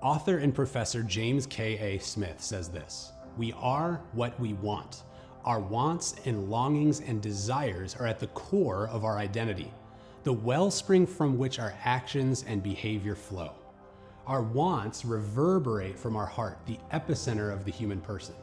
Author and professor James K.A. Smith says this: "We are what we want. Our wants and longings and desires are at the core of our identity, the wellspring from which our actions and behavior flow. Our wants reverberate from our heart, the epicenter of the human person."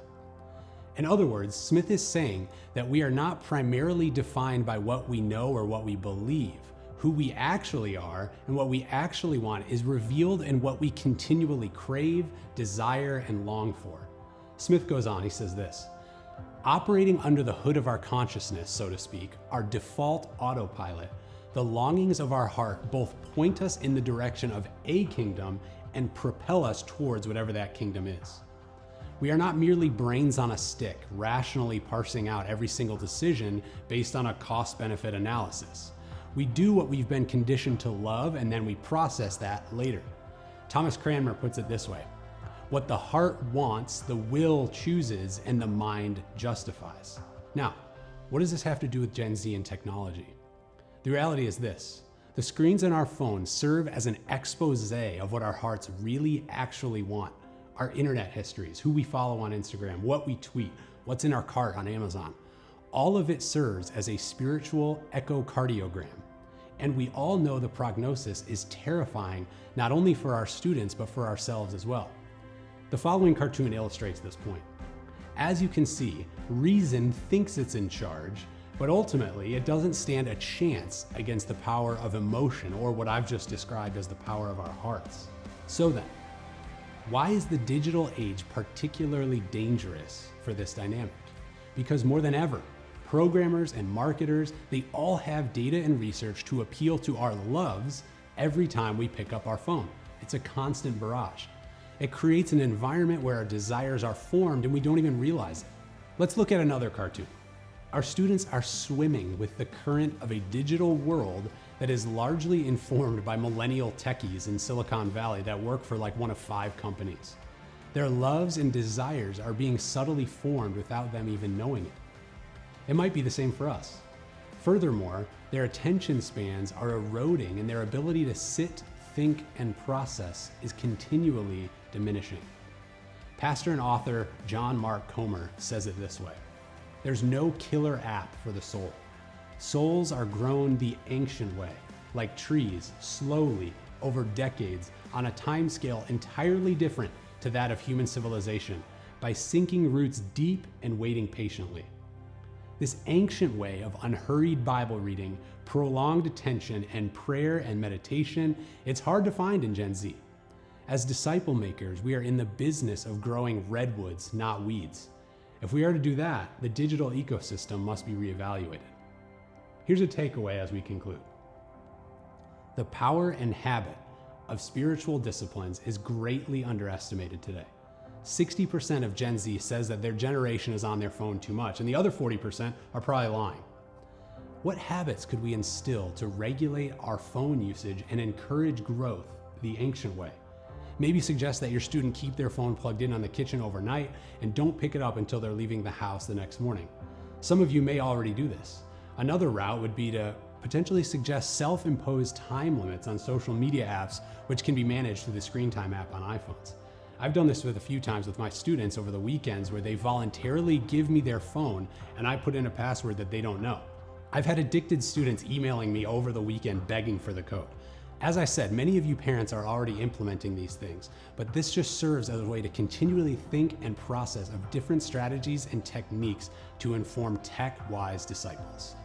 In other words, Smith is saying that we are not primarily defined by what we know or what we believe. Who we actually are and what we actually want is revealed in what we continually crave, desire, and long for. Smith goes on, he says this: "Operating under the hood of our consciousness, so to speak, our default autopilot, the longings of our heart both point us in the direction of a kingdom and propel us towards whatever that kingdom is. We are not merely brains on a stick, rationally parsing out every single decision based on a cost-benefit analysis. We do what we've been conditioned to love, and then we process that later. Thomas Cranmer puts it this way: what the heart wants, the will chooses, and the mind justifies. Now, what does this have to do with Gen Z and technology? The reality is this: the screens on our phones serve as an expose of what our hearts really actually want. Our internet histories, who we follow on Instagram, what we tweet, what's in our cart on Amazon. All of it serves as a spiritual echocardiogram. And we all know the prognosis is terrifying, not only for our students, but for ourselves as well. The following cartoon illustrates this point. As you can see, reason thinks it's in charge, but ultimately it doesn't stand a chance against the power of emotion, or what I've just described as the power of our hearts. So then, why is the digital age particularly dangerous for this dynamic? Because more than ever, programmers and marketers, they all have data and research to appeal to our loves every time we pick up our phone. It's a constant barrage. It creates an environment where our desires are formed and we don't even realize it. Let's look at another cartoon. Our students are swimming with the current of a digital world that is largely informed by millennial techies in Silicon Valley that work for like one of 5 companies. Their loves and desires are being subtly formed without them even knowing it. It might be the same for us. Furthermore, their attention spans are eroding and their ability to sit, think, and process is continually diminishing. Pastor and author John Mark Comer says it this way: "There's no killer app for the soul. Souls are grown the ancient way, like trees, slowly, over decades, on a timescale entirely different to that of human civilization, by sinking roots deep and waiting patiently. This ancient way of unhurried Bible reading, prolonged attention, and prayer and meditation, it's hard to find in Gen Z. As disciple makers, we are in the business of growing redwoods, not weeds. If we are to do that, the digital ecosystem must be reevaluated." Here's a takeaway as we conclude. The power and habit of spiritual disciplines is greatly underestimated today. 60% of Gen Z says that their generation is on their phone too much, and the other 40% are probably lying. What habits could we instill to regulate our phone usage and encourage growth the ancient way? Maybe suggest that your student keep their phone plugged in on the kitchen overnight and don't pick it up until they're leaving the house the next morning. Some of you may already do this. Another route would be to potentially suggest self-imposed time limits on social media apps, which can be managed through the Screen Time app on iPhones. I've done this with a few times with my students over the weekends, where they voluntarily give me their phone and I put in a password that they don't know. I've had addicted students emailing me over the weekend begging for the code. As I said, many of you parents are already implementing these things, but this just serves as a way to continually think and process of different strategies and techniques to inform tech-wise disciples.